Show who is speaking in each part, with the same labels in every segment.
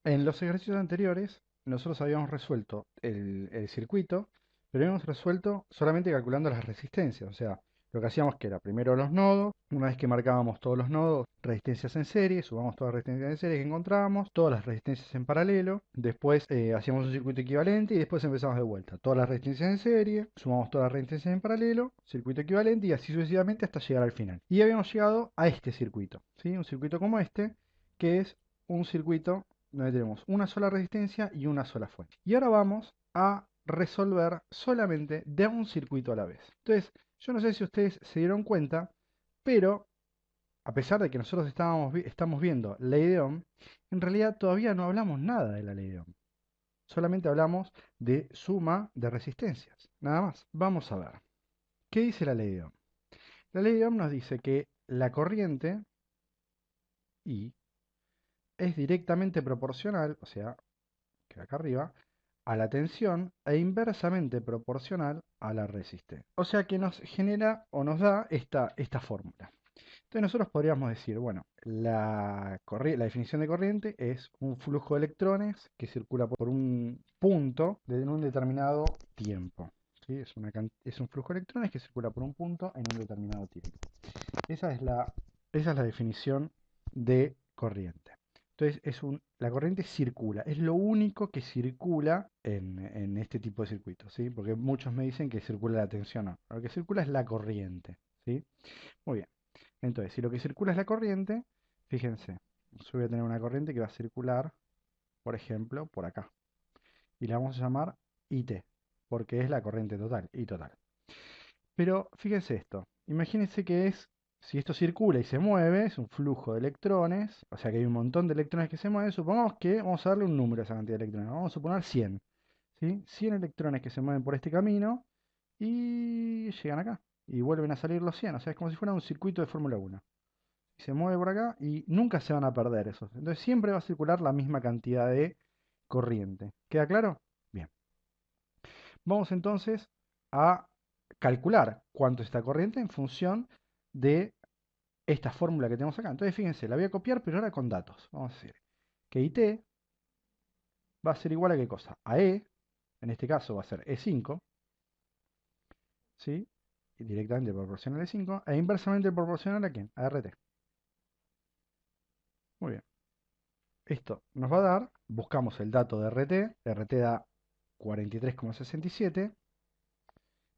Speaker 1: En los ejercicios anteriores, nosotros habíamos resuelto el circuito, pero habíamos resuelto solamente calculando las resistencias. O sea, lo que hacíamos que era primero los nodos, una vez que marcábamos todos los nodos, resistencias en serie, sumamos todas las resistencias en serie que encontrábamos, todas las resistencias en paralelo, después hacíamos un circuito equivalente y después empezamos de vuelta. Todas las resistencias en serie, sumamos todas las resistencias en paralelo, circuito equivalente y así sucesivamente hasta llegar al final. Y habíamos llegado a este circuito, ¿sí? Un circuito como este, que es un circuito donde tenemos una sola resistencia y una sola fuente. Y ahora vamos a resolver solamente de un circuito a la vez. Entonces, yo no sé si ustedes se dieron cuenta, pero a pesar de que nosotros estamos viendo ley de Ohm, en realidad todavía no hablamos nada de la ley de Ohm. Solamente hablamos de suma de resistencias. Nada más. Vamos a ver. ¿Qué dice la ley de Ohm? La ley de Ohm nos dice que la corriente I es directamente proporcional, o sea, que acá arriba, a la tensión e inversamente proporcional a la resistencia. O sea que nos genera o nos da esta fórmula. Entonces nosotros podríamos decir, bueno, la definición de corriente es un flujo de electrones que circula por un punto en un determinado tiempo. ¿Sí? Es un flujo de electrones que circula por un punto en un determinado tiempo. Esa es la definición de corriente. Entonces, la corriente circula, es lo único que circula en este tipo de circuitos, ¿sí? Porque muchos me dicen que circula la tensión, no. Lo que circula es la corriente, ¿sí? Muy bien. Entonces, si lo que circula es la corriente, fíjense, yo voy a tener una corriente que va a circular, por ejemplo, por acá. Y la vamos a llamar IT, porque es la corriente total, I total. Pero fíjense esto, imagínense que si esto circula y se mueve, es un flujo de electrones, o sea que hay un montón de electrones que se mueven, supongamos que vamos a darle un número a esa cantidad de electrones, vamos a suponer 100, ¿sí? 100 electrones que se mueven por este camino y llegan acá y vuelven a salir los 100, o sea, es como si fuera un circuito de Fórmula 1. Se mueve por acá y nunca se van a perder esos. Entonces siempre va a circular la misma cantidad de corriente. ¿Queda claro? Bien. Vamos entonces a calcular cuánto es esta corriente en función de esta fórmula que tenemos acá. Entonces fíjense, la voy a copiar pero ahora con datos. Vamos a decir que IT va a ser igual a qué cosa? A E, en este caso va a ser E5, ¿sí? Y directamente proporcional a E5, e inversamente proporcional a quién? A RT. Muy bien. Esto nos va a dar, buscamos el dato de RT, RT da 43,67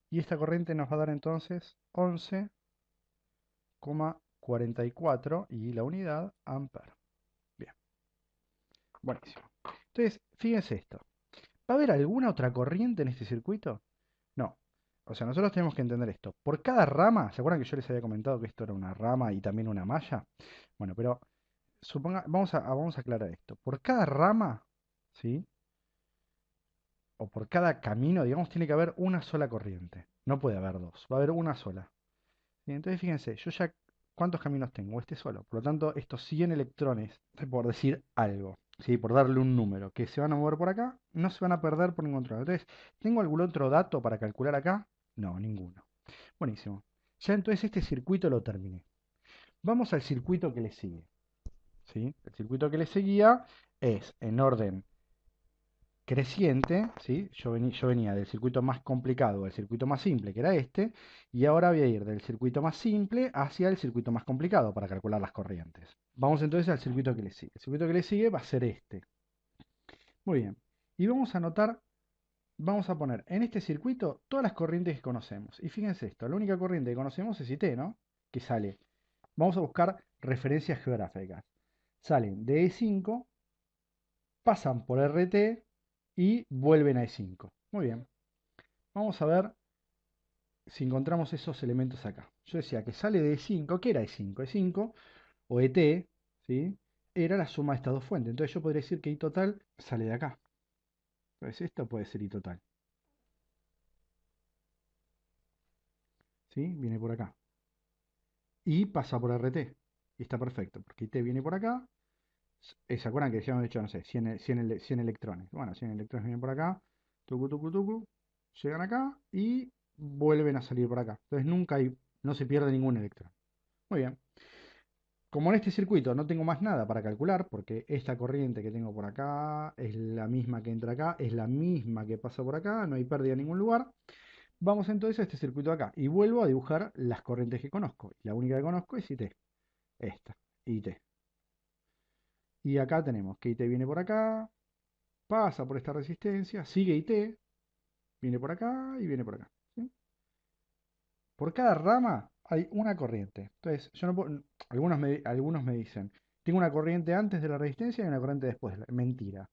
Speaker 1: y esta corriente nos va a dar entonces 11,44 y la unidad ampere. Bien, buenísimo. Entonces, fíjense esto. ¿Va a haber alguna otra corriente en este circuito? No. O sea, nosotros tenemos que entender esto. Por cada rama, ¿se acuerdan que yo les había comentado que esto era una rama y también una malla? Bueno, pero vamos a aclarar esto. Por cada rama, ¿sí? O por cada camino, digamos, tiene que haber una sola corriente. No puede haber dos, va a haber una sola. Y entonces fíjense, yo ya, ¿cuántos caminos tengo? Este solo. Por lo tanto, estos 100 electrones, por decir algo, ¿sí? Por darle un número, que se van a mover por acá, no se van a perder por ningún otro lado. Entonces, ¿tengo algún otro dato para calcular acá? No, ninguno. Buenísimo. Ya entonces este circuito lo terminé. Vamos al circuito que le sigue. ¿Sí? El circuito que le seguía es en orden creciente, ¿sí? Yo venía del circuito más complicado al circuito más simple, que era este, y ahora voy a ir del circuito más simple hacia el circuito más complicado para calcular las corrientes. Vamos entonces al circuito que le sigue. El circuito que le sigue va a ser este. Muy bien. Y vamos a anotar, vamos a poner en este circuito todas las corrientes que conocemos. Y fíjense esto, la única corriente que conocemos es IT, ¿no? Que sale. Vamos a buscar referencias geográficas. Salen de E5, pasan por RT y vuelven a E5. Muy bien. Vamos a ver si encontramos esos elementos acá. Yo decía que sale de E5. ¿Qué era E5? E5 o ET, ¿sí? Era la suma de estas dos fuentes. Entonces yo podría decir que I total sale de acá. Entonces esto puede ser I total. ¿Sí? Viene por acá. Y pasa por RT. Y está perfecto, porque IT viene por acá. ¿Se acuerdan que decíamos, de hecho, no sé, 100 electrones? Bueno, 100 electrones vienen por acá. Tucu, tucu, tucu. Llegan acá y vuelven a salir por acá. Entonces no se pierde ningún electrón. Muy bien. Como en este circuito no tengo más nada para calcular, porque esta corriente que tengo por acá es la misma que entra acá, es la misma que pasa por acá, no hay pérdida en ningún lugar, vamos entonces a este circuito de acá y vuelvo a dibujar las corrientes que conozco. La única que conozco es IT, esta, IT. Y acá tenemos que IT viene por acá, pasa por esta resistencia, sigue IT, viene por acá y viene por acá. ¿Sí? Por cada rama hay una corriente. Entonces, yo no puedo, algunos me dicen, tengo una corriente antes de la resistencia y una corriente después. Mentira.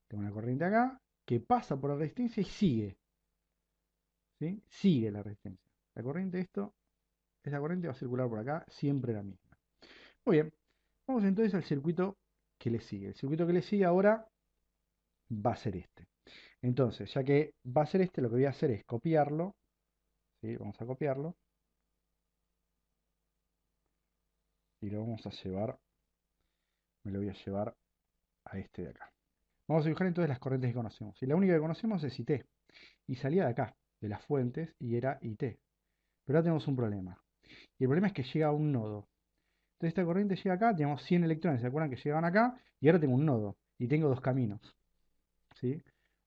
Speaker 1: Tengo una corriente acá que pasa por la resistencia y sigue. ¿Sí? Sigue la resistencia. La corriente esta corriente va a circular por acá, siempre la misma. Muy bien. Vamos entonces al circuito que le sigue. El circuito que le sigue ahora va a ser este. Entonces, ya que va a ser este, lo que voy a hacer es copiarlo. ¿Sí? Vamos a copiarlo. Y lo vamos a llevar, me lo voy a llevar a este de acá. Vamos a dibujar entonces las corrientes que conocemos. Y la única que conocemos es IT. Y salía de acá, de las fuentes, y era IT. Pero ahora tenemos un problema. Y el problema es que llega a un nodo. Entonces esta corriente llega acá, tenemos 100 electrones, ¿se acuerdan que llegaban acá? Y ahora tengo un nodo. Y tengo dos caminos. ¿Sí?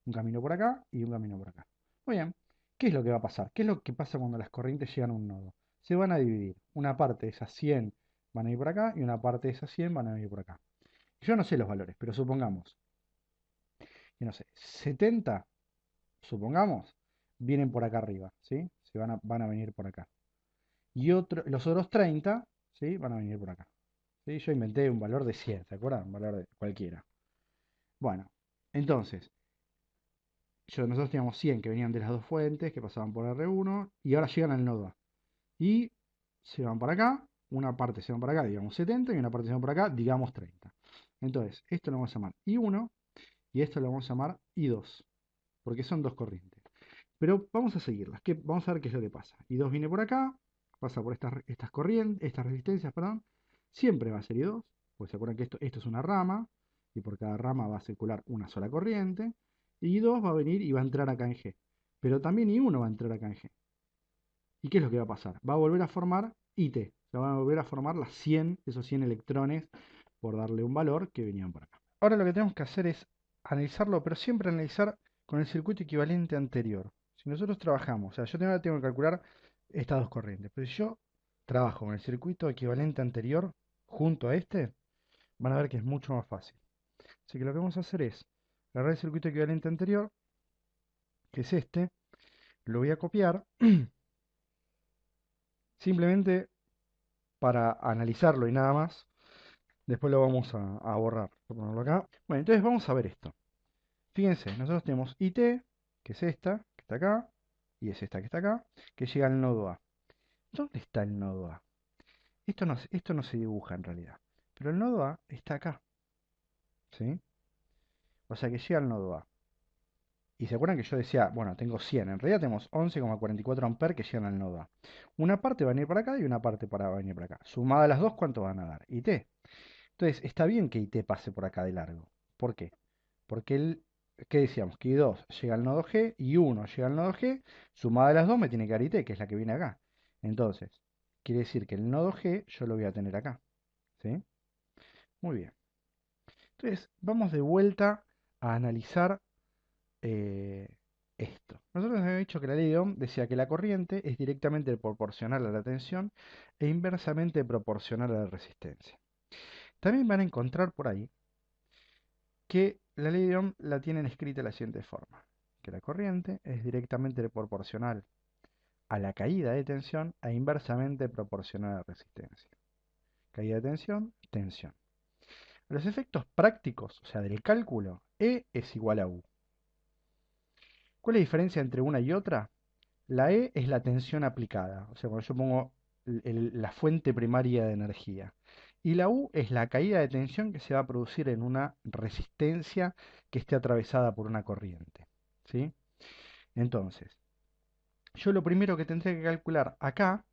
Speaker 1: Un camino por acá y un camino por acá. Muy bien. ¿Qué es lo que va a pasar? ¿Qué es lo que pasa cuando las corrientes llegan a un nodo? Se van a dividir. Una parte de esas 100 van a ir por acá y una parte de esas 100 van a ir por acá. Yo no sé los valores, pero supongamos que no sé, 70, supongamos, vienen por acá arriba, ¿sí? Van a venir por acá. Y los otros 30, ¿sí? Van a venir por acá. ¿Sí? Yo inventé un valor de 100, ¿se acuerdan? Un valor de cualquiera. Bueno, entonces, nosotros teníamos 100 que venían de las dos fuentes, que pasaban por R1, y ahora llegan al nodo A. Y se van para acá, una parte se van para acá, digamos 70, y una parte se van por acá, digamos 30. Entonces, esto lo vamos a llamar I1, y esto lo vamos a llamar I2, porque son dos corrientes. Pero vamos a seguirlas. Vamos a ver qué es lo que pasa. I2 viene por acá, pasa por estas corrientes, estas resistencias, perdón. Siempre va a ser I2, porque se acuerdan que esto es una rama, y por cada rama va a circular una sola corriente. Y I2 va a venir y va a entrar acá en G. Pero también I1 va a entrar acá en G. ¿Y qué es lo que va a pasar? Va a volver a formar IT. Se van a volver a formar esos 100 electrones, por darle un valor, que venían por acá. Ahora lo que tenemos que hacer es analizarlo, pero siempre analizar con el circuito equivalente anterior. Si nosotros trabajamos, o sea, yo tengo que calcular estas dos corrientes, pero si yo trabajo con el circuito equivalente anterior junto a este, van a ver que es mucho más fácil. Así que lo que vamos a hacer es agarrar el circuito equivalente anterior, que es este, lo voy a copiar, simplemente para analizarlo y nada más. Después lo vamos a borrar. Voy a ponerlo acá. Bueno, entonces vamos a ver esto. Fíjense, nosotros tenemos IT, que es esta, que está acá, y es esta que está acá, que llega al nodo A. ¿Dónde está el nodo A? Esto no se dibuja en realidad, pero el nodo A está acá, ¿sí? O sea que llega al nodo A. Y se acuerdan que yo decía, bueno, tengo 100, en realidad tenemos 11,44 amperes que llegan al nodo A. Una parte va a venir para acá y una parte va a venir para acá. Sumada las dos, ¿cuánto van a dar? IT. Entonces, está bien que IT pase por acá de largo. ¿Por qué? Porque ¿qué decíamos? Que I2 llega al nodo G y 1 llega al nodo G, sumada de las dos me tiene que dar IT, que es la que viene acá. Entonces, quiere decir que el nodo G yo lo voy a tener acá. ¿Sí? Muy bien. Entonces, vamos de vuelta a analizar eh, esto. Nosotros habíamos dicho que la ley de Ohm decía que la corriente es directamente proporcional a la tensión e inversamente proporcional a la resistencia. También van a encontrar por ahí que la ley de Ohm la tienen escrita de la siguiente forma, que la corriente es directamente proporcional a la caída de tensión e inversamente proporcional a la resistencia. Caída de tensión, tensión. Los efectos prácticos, o sea, del cálculo, E es igual a U. ¿Cuál es la diferencia entre una y otra? La E es la tensión aplicada, o sea, cuando yo pongo la fuente primaria de energía. Y la U es la caída de tensión que se va a producir en una resistencia que esté atravesada por una corriente. ¿Sí? Entonces, yo lo primero que tendré que calcular acá,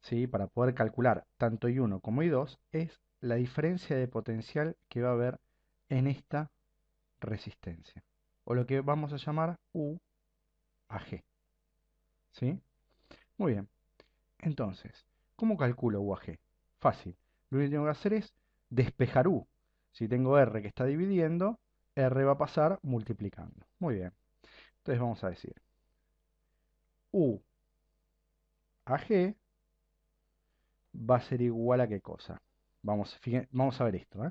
Speaker 1: ¿sí? Para poder calcular tanto I1 como I2, es la diferencia de potencial que va a haber en esta resistencia. O lo que vamos a llamar U a G. ¿Sí? Muy bien. Entonces, ¿cómo calculo U a G? Fácil. Lo único que tengo que hacer es despejar U. Si tengo R que está dividiendo, R va a pasar multiplicando. Muy bien. Entonces vamos a decir U a G va a ser igual a qué cosa. Vamos a ver esto, ¿eh?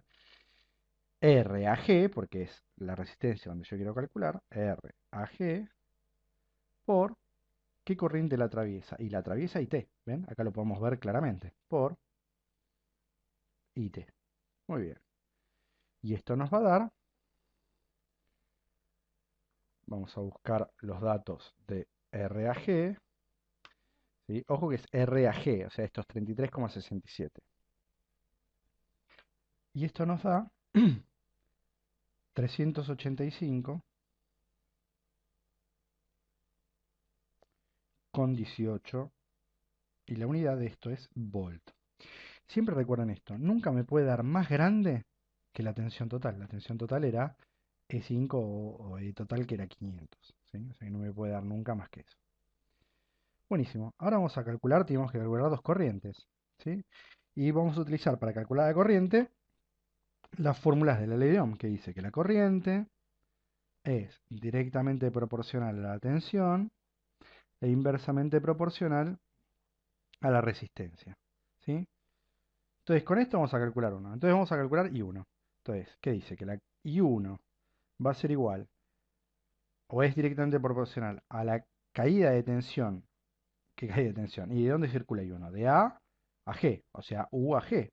Speaker 1: R a G, porque es la resistencia donde yo quiero calcular, R a G por qué corriente la atraviesa. Y la atraviesa IT. ¿Ven? Acá lo podemos ver claramente. Por IT. Muy bien. Y esto nos va a dar, vamos a buscar los datos de R a G. ¿Sí? Ojo que es R a G, o sea, estos 33,67. Y esto nos da 385,18. Y la unidad de esto es volt. Siempre recuerden esto, nunca me puede dar más grande que la tensión total. La tensión total era E5 o E total que era 500. ¿Sí? O sea que no me puede dar nunca más que eso. Buenísimo. Ahora vamos a calcular, tenemos que calcular dos corrientes. ¿Sí? Y vamos a utilizar para calcular la corriente las fórmulas de la ley de Ohm, que dice que la corriente es directamente proporcional a la tensión e inversamente proporcional a la resistencia. ¿Sí? Entonces, con esto vamos a calcular uno. Entonces vamos a calcular I1. Entonces, ¿qué dice? Que la I1 va a ser igual o es directamente proporcional a la caída de tensión. ¿Qué caída de tensión? ¿Y de dónde circula I1? De A a G, o sea, U a G.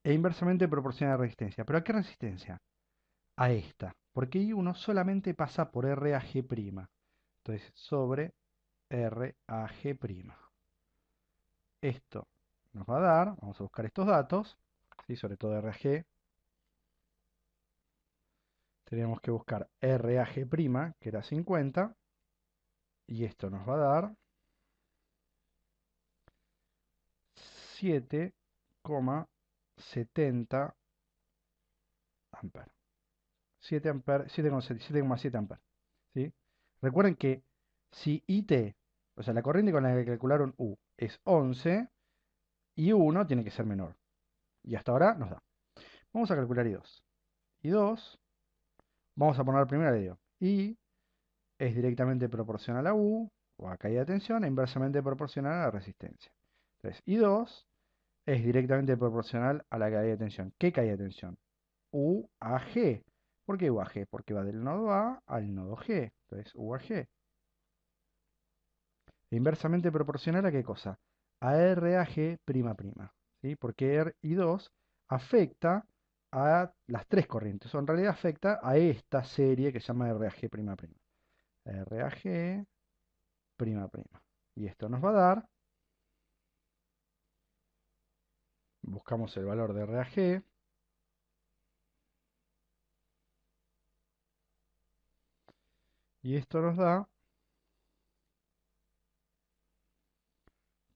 Speaker 1: E inversamente proporcional a la resistencia. ¿Pero a qué resistencia? A esta. Porque I1 solamente pasa por R a G'. Entonces, sobre R a G'. Esto nos va a dar, vamos a buscar estos datos, ¿sí? Sobre todo R a G. Teníamos que buscar RAG', que era 50, y esto nos va a dar 7,70 amperes. 7 amperes, 7,7 amperes. ¿Sí? Recuerden que si IT, o sea, la corriente con la que calcularon U, es 11, I1 tiene que ser menor. Y hasta ahora nos da. Vamos a calcular I2. I2, vamos a poner primero el I2. I es directamente proporcional a U, o a caída de tensión, e inversamente proporcional a la resistencia. Entonces, I2 es directamente proporcional a la caída de tensión. ¿Qué caída de tensión? U a G. ¿Por qué U a G? Porque va del nodo A al nodo G. Entonces, U a G. Inversamente proporcional a qué cosa? A R a G'. ¿Sí? Porque I2 afecta a las tres corrientes. O en realidad afecta a esta serie que se llama R a G'. R a G'. Y esto nos va a dar, buscamos el valor de R a G, y esto nos da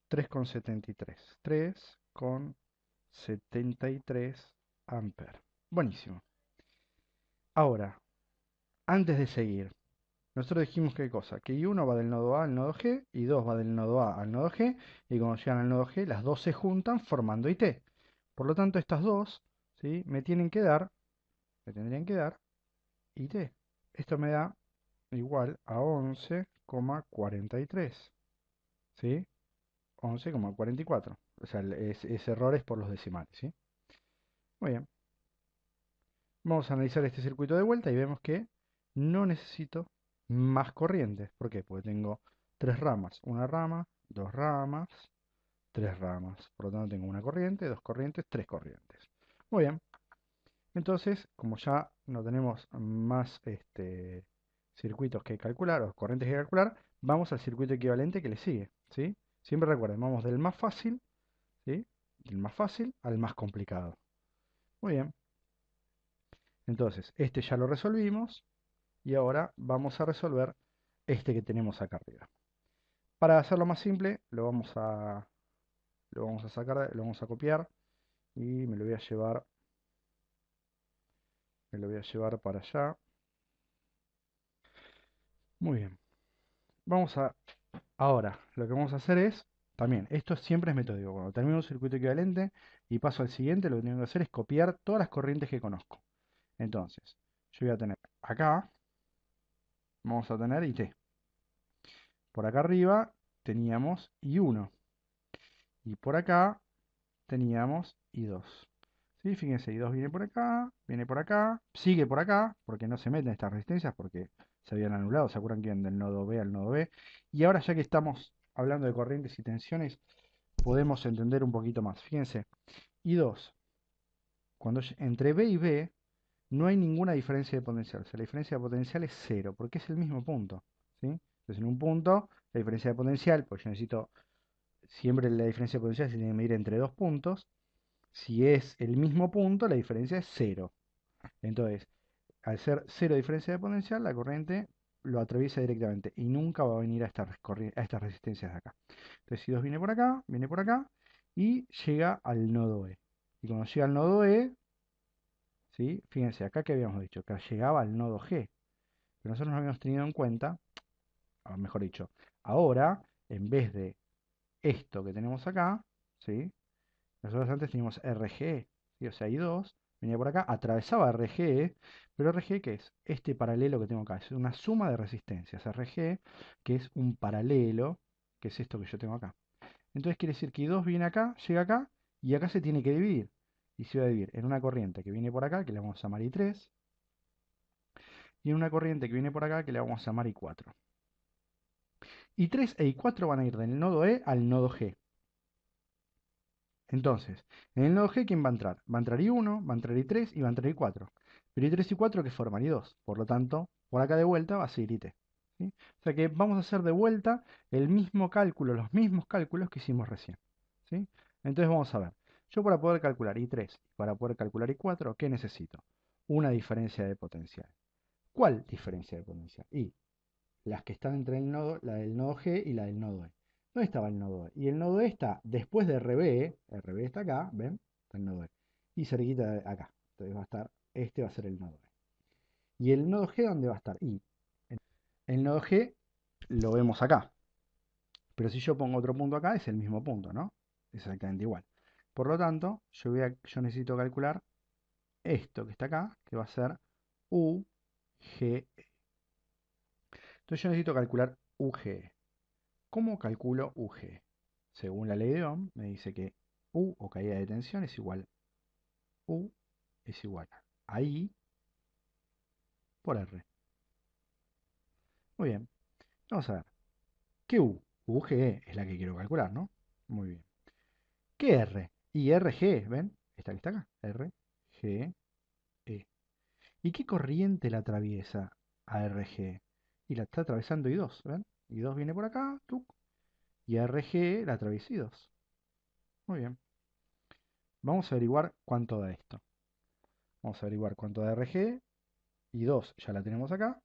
Speaker 1: 3,73. 3,73 amperes. Buenísimo. Ahora, antes de seguir, nosotros dijimos qué cosa, que I1 va del nodo A al nodo G, I2 va del nodo A al nodo G, y cuando llegan al nodo G, las dos se juntan formando IT. Por lo tanto, estas dos, ¿sí? me tendrían que dar IT. Esto me da igual a 11,43. ¿Sí? 11,44. O sea, es errores por los decimales, ¿sí? Muy bien. Vamos a analizar este circuito de vuelta y vemos que no necesito más corrientes. ¿Por qué? Porque tengo tres ramas. Una rama, dos ramas, tres ramas. Por lo tanto, tengo una corriente, dos corrientes, tres corrientes. Muy bien. Entonces, como ya no tenemos más circuitos que calcular o corrientes que calcular, vamos al circuito equivalente que le sigue, ¿sí? Siempre recuerden, vamos del más fácil, ¿sí? Del más fácil al más complicado. Muy bien. Entonces, este ya lo resolvimos y ahora vamos a resolver este que tenemos acá arriba. Para hacerlo más simple, lo vamos a sacar, lo vamos a copiar y me lo voy a llevar para allá. Muy bien. Ahora, lo que vamos a hacer es También, esto siempre es metódico. Cuando termino un circuito equivalente y paso al siguiente, lo que tengo que hacer es copiar todas las corrientes que conozco. Entonces, yo voy a tener acá, vamos a tener IT. Por acá arriba teníamos I1. Y por acá teníamos I2. ¿Sí? Fíjense, I2 viene por acá, sigue por acá, porque no se meten estas resistencias, porque se habían anulado, ¿se acuerdan que iban del nodo B al nodo B? Y ahora ya que estamos hablando de corrientes y tensiones, podemos entender un poquito más. Fíjense, I2, cuando entre B y B no hay ninguna diferencia de potencial. O sea, la diferencia de potencial es cero, porque es el mismo punto. ¿Sí? Entonces, en un punto, la diferencia de potencial, pues yo necesito, siempre la diferencia de potencial se tiene que medir entre dos puntos. Si es el mismo punto, la diferencia es cero. Entonces, al ser cero diferencia de potencial, la corriente lo atraviesa directamente y nunca va a venir a estas resistencias de acá. Entonces, si 2 viene por acá y llega al nodo E. Y cuando llega al nodo E, ¿sí? Fíjense, acá que habíamos dicho, que llegaba al nodo G. Pero nosotros no habíamos tenido en cuenta, o mejor dicho, ahora, en vez de esto que tenemos acá, ¿sí? Nosotros antes teníamos RG, ¿sí? O sea, I2 venía por acá, atravesaba RG, pero RG, ¿qué es? Este paralelo que tengo acá, es una suma de resistencias. RG, que es un paralelo, que es esto que yo tengo acá. Entonces quiere decir que I2 viene acá, llega acá, y acá se tiene que dividir. Y se va a dividir en una corriente que viene por acá, que le vamos a llamar I3, y en una corriente que viene por acá, que le vamos a llamar I4. I3 e I4 van a ir del nodo E al nodo G. Entonces, en el nodo G, ¿quién va a entrar? Va a entrar I1, va a entrar I3 y va a entrar I4. Pero I3 y I4 que forman I2. Por lo tanto, por acá de vuelta va a seguir IT. ¿Sí? O sea que vamos a hacer de vuelta el mismo cálculo, los mismos cálculos que hicimos recién. ¿Sí? Entonces vamos a ver. Yo para poder calcular I3 y para poder calcular I4, ¿qué necesito? Una diferencia de potencial. ¿Cuál diferencia de potencial? Y las que están entre el nodo, la del nodo G y la del nodo E. ¿Dónde estaba el nodo E? Y el nodo E está después de RB, RB está acá, ¿ven? Está el nodo E. Y cerquita de acá. Entonces va a estar, este va a ser el nodo E. ¿Y el nodo G dónde va a estar? Y el nodo G lo vemos acá. Pero si yo pongo otro punto acá, es el mismo punto, ¿no? Exactamente igual. Por lo tanto, yo necesito calcular esto que está acá, que va a ser UGE. Entonces yo necesito calcular UGE. ¿Cómo calculo UG? Según la ley de Ohm, me dice que U o caída de tensión es igual U es igual a I por R. Muy bien. Vamos a ver. ¿Qué U? UGE es la que quiero calcular, ¿no? Muy bien. ¿Qué R? Y RG, ¿ven? Esta que está acá. R, G, E. ¿Y qué corriente la atraviesa a RG? Y la está atravesando I2, ¿ven? I2 viene por acá, tuc, y RG la atraviesa I2. Muy bien. Vamos a averiguar cuánto da esto. Vamos a averiguar cuánto da RG y 2 ya la tenemos acá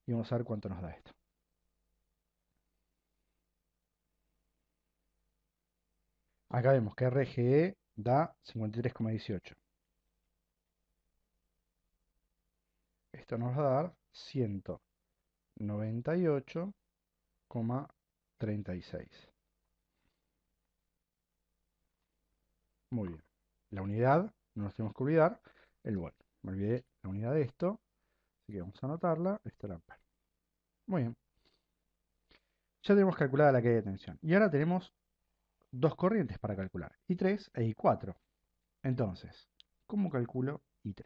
Speaker 1: y vamos a ver cuánto nos da esto. Acá vemos que RGE da 53,18. Esto nos va a dar 198,36. Muy bien. La unidad, no nos tenemos que olvidar, el volt. Me olvidé la unidad de esto, así que vamos a anotarla, esto es el ampere. Muy bien. Ya tenemos calculada la caída de tensión. Y ahora tenemos dos corrientes para calcular, I3 e I4. Entonces, ¿cómo calculo I3?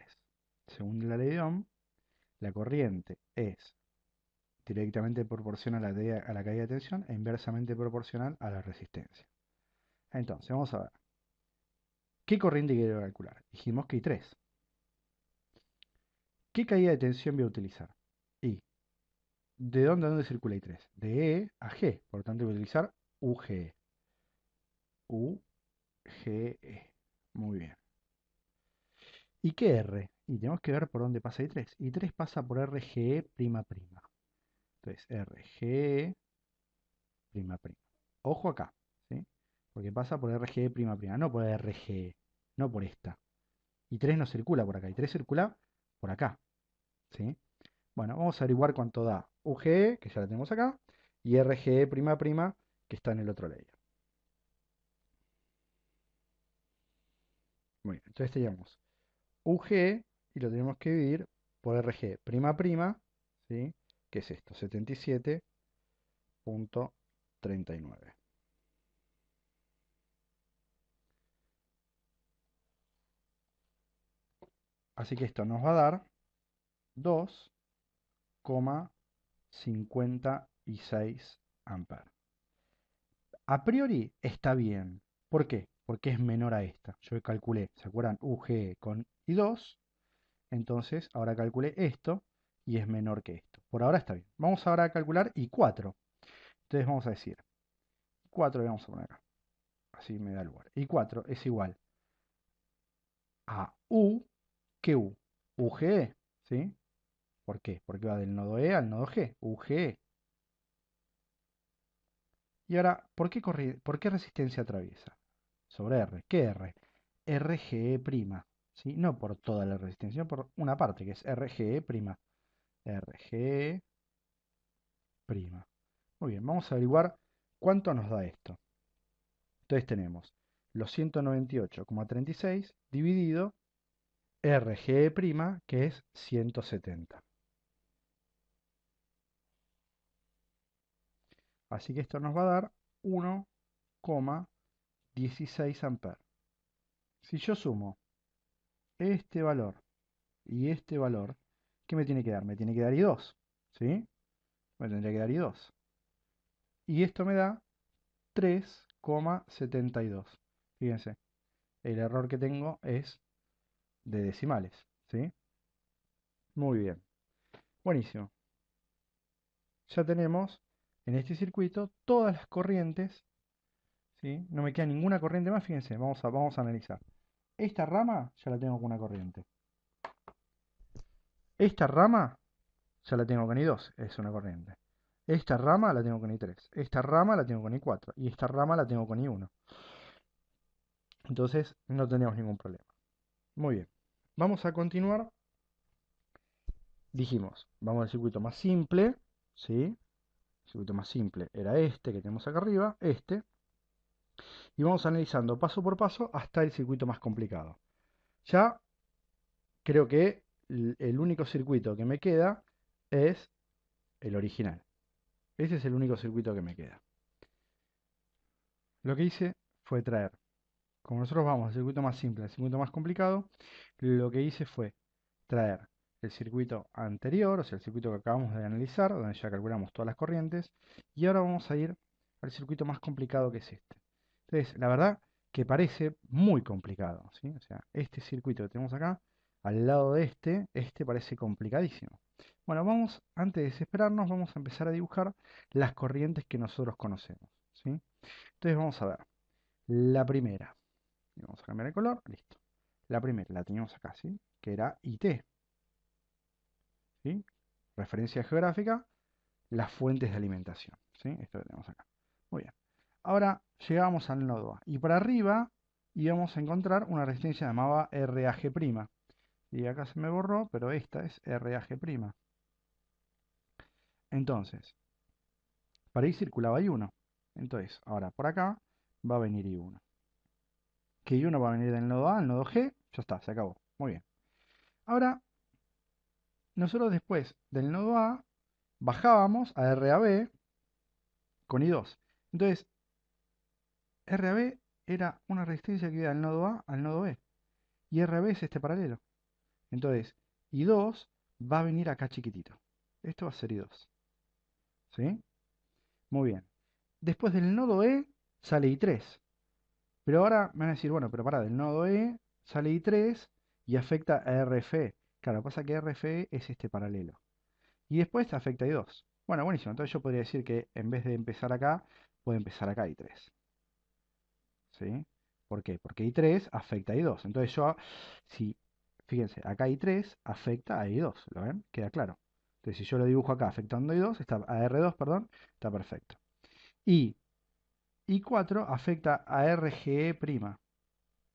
Speaker 1: Según la ley de Ohm, la corriente es directamente proporcional a la caída de tensión e inversamente proporcional a la resistencia. Entonces, vamos a ver. ¿Qué corriente quiero calcular? Dijimos que I3. ¿Qué caída de tensión voy a utilizar? I. ¿De dónde a dónde circula I3? De E a G. Por lo tanto, voy a utilizar UGE. UGE. Muy bien. ¿Y qué R? Y tenemos que ver por dónde pasa I3. I3 pasa por RGE''. Entonces, RGE''. Ojo acá, ¿sí? Porque pasa por RGE'', no por RGE, no por esta. Y 3 no circula por acá, y 3 circula por acá, ¿sí? Bueno, vamos a averiguar cuánto da UGE, que ya la tenemos acá, y RGE'', que está en el otro layer. Muy bien, entonces teníamos UG y lo tenemos que dividir por RG prima prima, ¿sí? ¿Qué es esto? 77,39. Así que esto nos va a dar 2,56 amperes. A priori está bien. ¿Por qué? Porque es menor a esta. Yo calculé, ¿se acuerdan? UG con I2. Entonces, ahora calculé esto y es menor que esto. Por ahora está bien. Vamos ahora a calcular I4. Entonces vamos a decir, I4 le vamos a poner acá. Así me da lugar. I4 es igual a U que U. UGE, ¿sí? ¿Por qué? Porque va del nodo E al nodo G. UGE. Y ahora, ¿por qué resistencia atraviesa? Sobre R. ¿Qué R? RGE', ¿sí? No por toda la resistencia, sino por una parte que es RGE'. RGE'. Muy bien, vamos a averiguar cuánto nos da esto. Entonces tenemos los 198,36 dividido RGE', que es 170. Así que esto nos va a dar 1,16 amperes. Si yo sumo este valor y este valor, ¿qué me tiene que dar? Me tiene que dar I2, ¿sí? Me tendría que dar I2. Y esto me da 3,72. Fíjense, el error que tengo es de decimales, ¿sí? Muy bien, buenísimo. Ya tenemos en este circuito todas las corrientes, ¿sí? No me queda ninguna corriente más, fíjense, vamos a analizar. Esta rama ya la tengo con una corriente. Esta rama ya la tengo con I2, es una corriente. Esta rama la tengo con I3. Esta rama la tengo con I4. Y esta rama la tengo con I1. Entonces no tenemos ningún problema. Muy bien. Vamos a continuar. Dijimos, vamos al circuito más simple. ¿Sí? El circuito más simple era este que tenemos acá arriba. Este. Y vamos analizando paso por paso hasta el circuito más complicado. Ya creo que el único circuito que me queda es el original. Ese es el único circuito que me queda. Lo que hice fue traer, como nosotros vamos al circuito más simple, al circuito más complicado, lo que hice fue traer el circuito anterior, o sea, el circuito que acabamos de analizar, donde ya calculamos todas las corrientes, y ahora vamos a ir al circuito más complicado que es este. Entonces, la verdad que parece muy complicado, ¿sí? O sea, este circuito que tenemos acá, al lado de este parece complicadísimo. Bueno, antes de desesperarnos, vamos a empezar a dibujar las corrientes que nosotros conocemos, ¿sí? Entonces vamos a ver. La primera, y vamos a cambiar el color, listo. La primera la teníamos acá, ¿sí? Que era IT, ¿sí? Referencia geográfica, las fuentes de alimentación, ¿sí? Esto lo tenemos acá. Muy bien. Ahora llegamos al nodo A. Y para arriba íbamos a encontrar una resistencia llamada RAG'. Y acá se me borró, pero esta es RAG'. Entonces, para ahí circulaba I1. Entonces, ahora por acá va a venir I1. Que I1 va a venir del nodo A al nodo G. Ya está, se acabó. Muy bien. Ahora, nosotros después del nodo A bajábamos a RAB con I2. Entonces, RAB era una resistencia que iba del nodo A al nodo B. Y RB es este paralelo. Entonces, I2 va a venir acá chiquitito. Esto va a ser I2. ¿Sí? Muy bien. Después del nodo E sale I3. Pero ahora me van a decir, bueno, pero pará, del nodo E sale I3 y afecta a RFE. Claro, pasa que RFE es este paralelo. Y después afecta a I2. Bueno, buenísimo. Entonces yo podría decir que en vez de empezar acá, puedo empezar acá I3. ¿Sí? ¿Por qué? Porque I3 afecta a I2. Entonces si, fíjense, acá I3 afecta a I2. ¿Lo ven? Queda claro. Entonces si yo lo dibujo acá afectando a I2, a R2, perdón, está perfecto. Y I4 afecta a RGE'.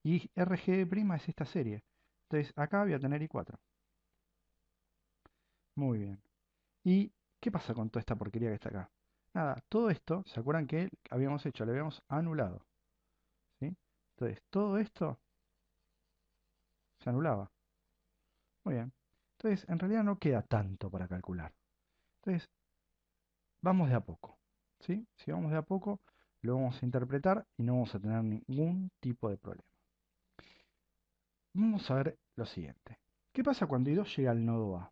Speaker 1: Y RGE' es esta serie. Entonces acá voy a tener I4. Muy bien. ¿Y qué pasa con toda esta porquería que está acá? Nada, todo esto, ¿se acuerdan que habíamos hecho? Lo habíamos anulado. ¿Sí? Entonces, todo esto se anulaba. Muy bien. Entonces, en realidad no queda tanto para calcular. Entonces, vamos de a poco. ¿Sí? Si vamos de a poco, lo vamos a interpretar y no vamos a tener ningún tipo de problema. Vamos a ver lo siguiente. ¿Qué pasa cuando I2 llega al nodo A?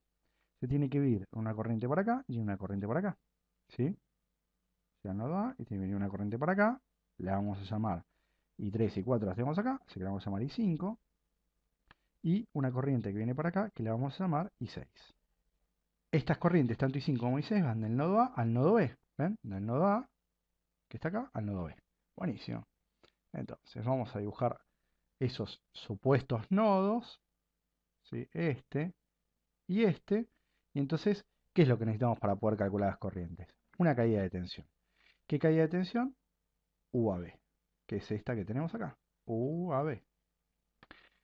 Speaker 1: Se tiene que vir una corriente por acá y una corriente por acá. ¿Sí? Llega al nodo A y tiene que venir una corriente por acá. Le vamos a llamar I3 y 4 las tenemos acá, así que le vamos a llamar I5. Y una corriente que viene por acá, que le vamos a llamar I6. Estas corrientes, tanto I5 como I6, van del nodo A al nodo B. ¿Ven? Del nodo A, que está acá, al nodo B. Buenísimo. Entonces, vamos a dibujar esos supuestos nodos. ¿Sí? Este y este. Y entonces, ¿qué es lo que necesitamos para poder calcular las corrientes? Una caída de tensión. ¿Qué caída de tensión? UAB, que es esta que tenemos acá. UAB.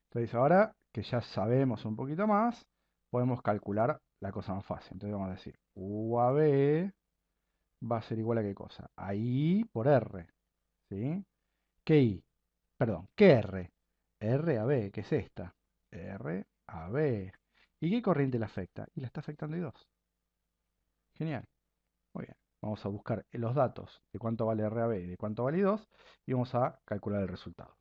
Speaker 1: Entonces, ahora que ya sabemos un poquito más, podemos calcular la cosa más fácil. Entonces, vamos a decir UAB va a ser igual a qué cosa? A I por R. ¿Sí? ¿Qué I? Perdón, ¿qué R? R a B, que es esta. R a B. ¿Y qué corriente la afecta? Y la está afectando I2. Genial. Muy bien. Vamos a buscar los datos de cuánto vale R a B y de cuánto vale I2 y vamos a calcular el resultado.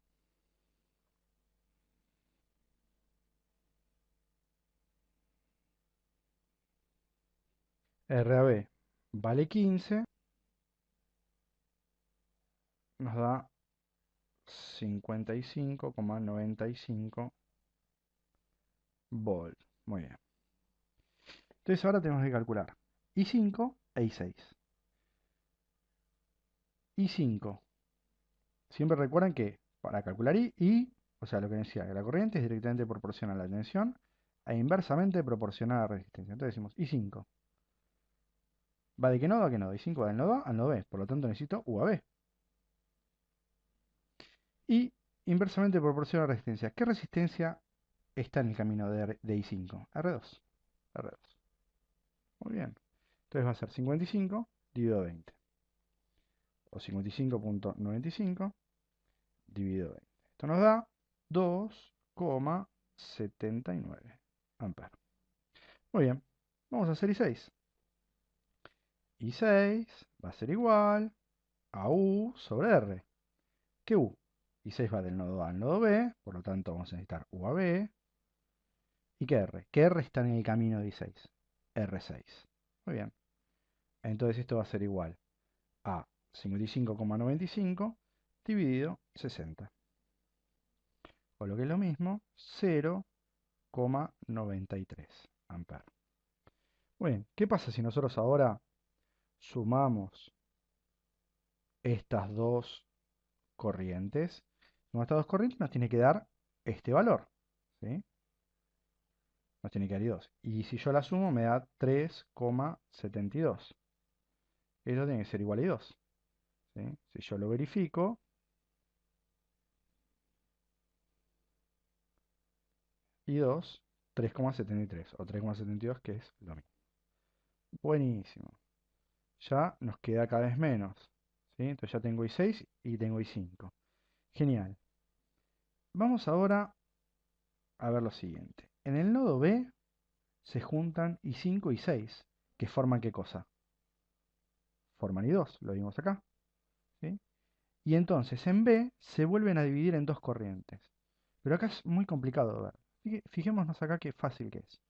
Speaker 1: R a B vale 15, nos da 55,95 volt. Muy bien. Entonces ahora tenemos que calcular I5 e I6. I5. Siempre recuerden que para calcular I, o sea, lo que decía, que la corriente es directamente proporcional a la tensión e inversamente proporcional a la resistencia. Entonces decimos I5. ¿Va de qué nodo a qué nodo? I5 va del nodo A al nodo B. Por lo tanto necesito UAB. Y inversamente proporcional a la resistencia. ¿Qué resistencia está en el camino de I5? R2. R2. Muy bien. Entonces va a ser 55 dividido 20. O 55,95 dividido 20. Esto nos da 2,79 amperes. Muy bien. Vamos a hacer I6. I6 va a ser igual a U sobre R. ¿Qué U? I6 va del nodo A al nodo B, por lo tanto vamos a necesitar U a B. ¿Y qué R? ¿Qué R está en el camino de I6? R6. Muy bien. Entonces esto va a ser igual a 55,95 dividido 60. O lo que es lo mismo, 0,93 amperes. Muy bien, ¿qué pasa si nosotros ahora sumamos estas dos corrientes? Estas dos corrientes nos tiene que dar este valor, ¿sí? Nos tiene que dar I2. Y si yo la sumo me da 3,72. Eso tiene que ser igual a I2. ¿Sí? Si yo lo verifico, I2, 3,73 o 3,72, que es lo mismo. Buenísimo. Ya nos queda cada vez menos. ¿Sí? Entonces ya tengo I6 y tengo I5. Genial. Vamos ahora a ver lo siguiente. En el nodo B se juntan I5 y 6, que forman ¿qué cosa? Forman I2, lo vimos acá. ¿Sí? Y entonces en B se vuelven a dividir en dos corrientes. Pero acá es muy complicado de ver. Fijémonos acá qué fácil que es.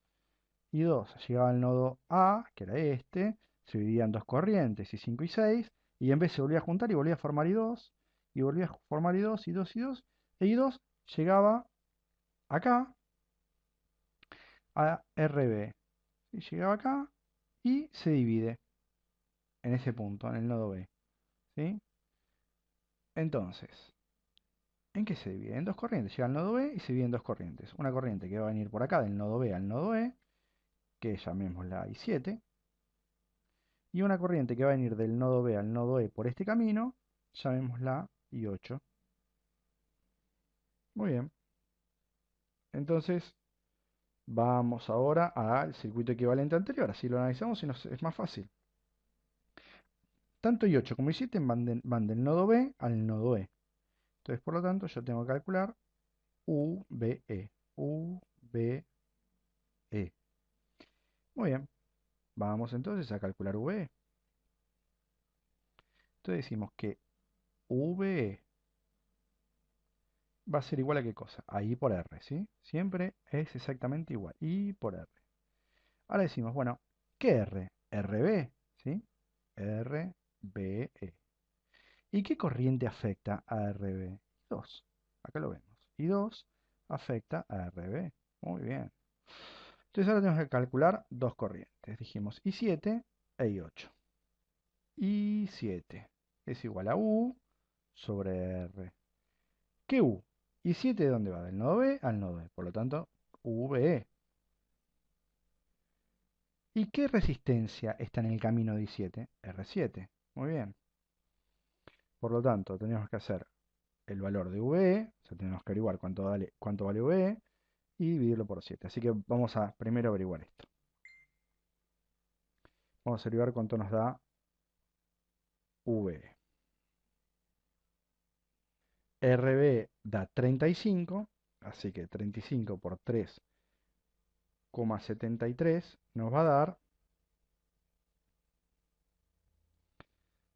Speaker 1: I2 llegaba al nodo A, que era este, se dividía en dos corrientes, I5 y 6, y en B se volvía a juntar y volvía a formar I2, y volvía a formar I2, I2, I2, e I2 llegaba acá a RB. Y llegaba acá y se divide en ese punto, en el nodo B. ¿Sí? Entonces, ¿en qué se divide? En dos corrientes. Llega al nodo B y se divide en dos corrientes. Una corriente que va a venir por acá, del nodo B al nodo E, que llamémosla I7, y una corriente que va a venir del nodo B al nodo E por este camino, llamémosla I8. Muy bien. Entonces, vamos ahora al circuito equivalente anterior. Así lo analizamos y es más fácil. Tanto I8 como I7 van del nodo B al nodo E. Entonces, por lo tanto, yo tengo que calcular UBE. VE. Muy bien, vamos entonces a calcular VE. Entonces decimos que VE va a ser igual a qué cosa? A I por R, ¿sí? Siempre es exactamente igual, I por R. Ahora decimos, bueno, ¿qué R? RB, ¿sí? RBE. ¿Y qué corriente afecta a RB? 2. Acá lo vemos. Y 2 afecta a RB. Muy bien. Entonces ahora tenemos que calcular dos corrientes. Dijimos I7 e I8. I7 es igual a U sobre R. ¿Qué U? I7 ¿de dónde va? Del nodo B al nodo E. Por lo tanto, VE. ¿Y qué resistencia está en el camino de I7? R7. Muy bien. Por lo tanto, tenemos que hacer el valor de VE, o sea, tenemos que averiguar cuánto vale VE y dividirlo por 7. Así que vamos a primero averiguar esto. Vamos a averiguar cuánto nos da VE. RB da 35, así que 35 por 3,73 nos va a dar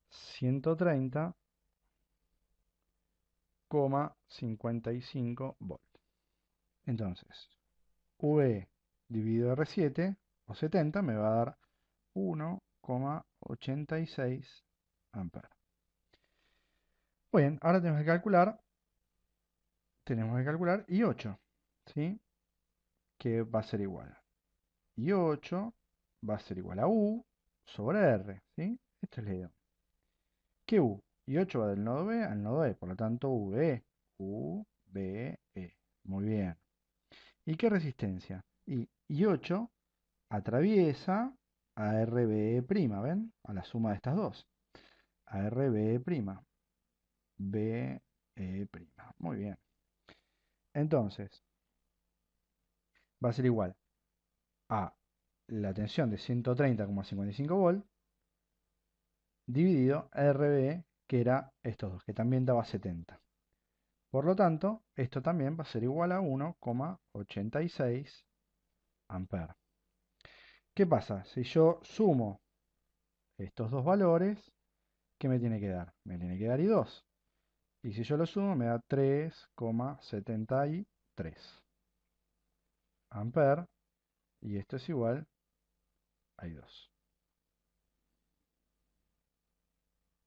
Speaker 1: 130,55 volts. Entonces, V dividido R7 o 70 me va a dar 1,86 amperes. Muy bien, ahora tenemos que calcular I8, ¿sí? Que va a ser igual. I8 va a ser igual a U sobre R, ¿sí? Esto es la idea. ¿Qué U? I8 va del nodo B al nodo E, por lo tanto VE. VE. Muy bien. ¿Y qué resistencia? Y I8 atraviesa a RBE', ¿ven? A la suma de estas dos. A RBE'. BE'. Muy bien. Entonces, va a ser igual a la tensión de 130,55 volts dividido RB, que era estos dos, que también daba 70. Por lo tanto, esto también va a ser igual a 1,86 amperes. ¿Qué pasa? Si yo sumo estos dos valores, ¿qué me tiene que dar? Me tiene que dar I2. Y si yo lo sumo, me da 3,73 amperes. Y esto es igual a I2.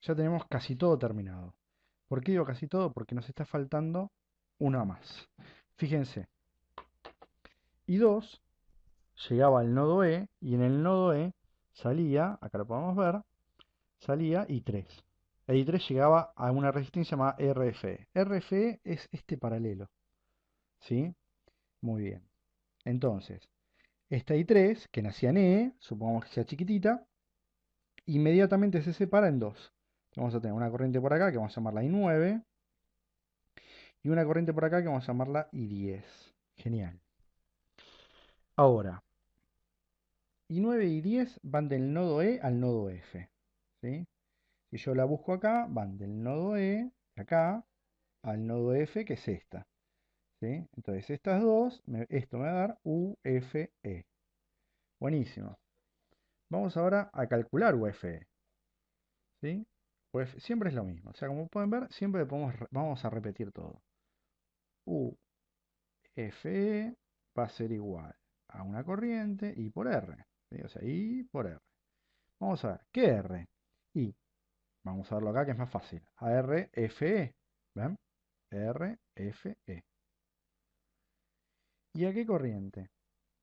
Speaker 1: Ya tenemos casi todo terminado. ¿Por qué digo casi todo? Porque nos está faltando una más. Fíjense, I2 llegaba al nodo E y en el nodo E salía, acá lo podemos ver, salía I3. El I3 llegaba a una resistencia llamada RFE. RFE es este paralelo, ¿sí? Muy bien. Entonces, esta I3, que nacía en E, supongamos que sea chiquitita, inmediatamente se separa en dos. Vamos a tener una corriente por acá que vamos a llamarla I9 y una corriente por acá que vamos a llamarla I10. Genial. Ahora, I9 y I10 van del nodo E al nodo F, ¿sí? Si yo la busco acá, van del nodo E, de acá, al nodo F, que es esta, ¿sí? Entonces estas dos, esto me va a dar UFE. Buenísimo. Vamos ahora a calcular UFE, ¿sí? Siempre es lo mismo. O sea, como pueden ver, siempre vamos a repetir todo. UFE va a ser igual a una corriente I por R, ¿sí? O sea, I por R. Vamos a ver, ¿qué R? I. Vamos a verlo acá que es más fácil. ARFE. ¿Ven? RFE. ¿Y a qué corriente?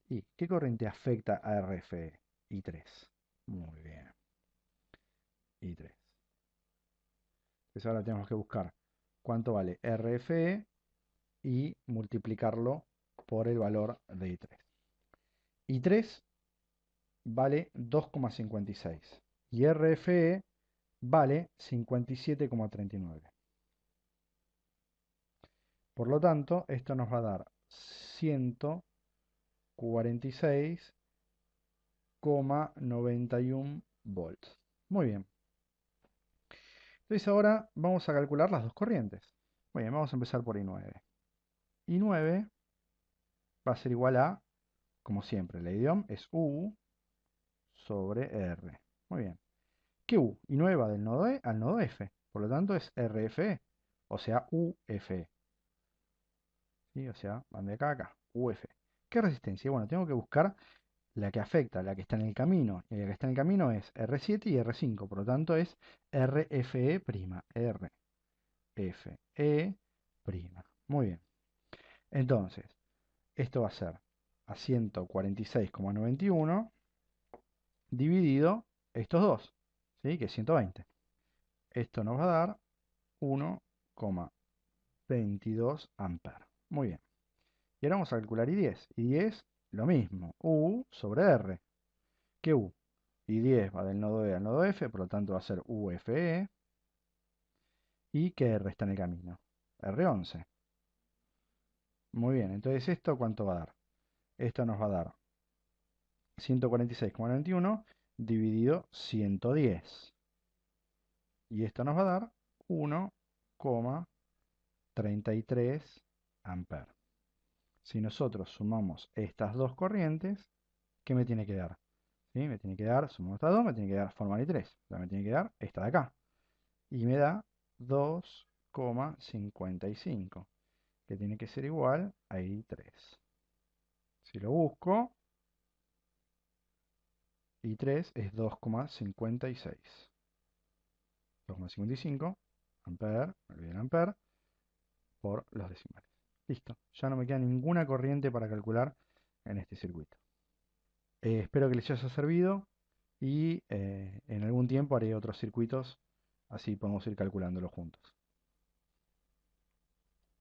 Speaker 1: ¿Y qué corriente afecta a RFE? I3. Muy bien. I3. Entonces ahora tenemos que buscar cuánto vale RFE y multiplicarlo por el valor de I3. I3 vale 2,56 y RFE vale 57,39. Por lo tanto, esto nos va a dar 146,91 volts. Muy bien. Entonces ahora vamos a calcular las dos corrientes. Muy bien, vamos a empezar por I9. I9 va a ser igual a, como siempre, la idiom es U sobre R. Muy bien. ¿Qué U? Y 9 va del nodo E al nodo F. Por lo tanto es RFE, o sea UFE. ¿Sí? O sea, van de acá a acá, UF. ¿Qué resistencia? Bueno, tengo que buscar la que afecta, la que está en el camino. Y la que está en el camino es R7 y R5. Por lo tanto es RFE'. RFE'. Muy bien. Entonces, esto va a ser a 146,91 dividido estos dos, ¿sí? Que es 120. Esto nos va a dar 1,22 amperes. Muy bien. Y ahora vamos a calcular I10. I10, lo mismo. U sobre R. ¿Qué U? I10 va del nodo E al nodo F, por lo tanto va a ser UFE. ¿Y qué R está en el camino? R11. Muy bien, entonces ¿esto cuánto va a dar? Esto nos va a dar 146,91 dividido 110. Y esto nos va a dar 1,33 amperes. Si nosotros sumamos estas dos corrientes, ¿qué me tiene que dar? ¿Sí? Me tiene que dar, sumamos estas dos, me tiene que dar formar y 3. O sea, me tiene que dar esta de acá. Y me da 2,55, que tiene que ser igual a I3. Si lo busco, I3 es 2,56. 2,55 amper, me olvidé el amper, por los decimales. Listo, ya no me queda ninguna corriente para calcular en este circuito. Espero que les haya servido y en algún tiempo haré otros circuitos, así podemos ir calculándolo juntos.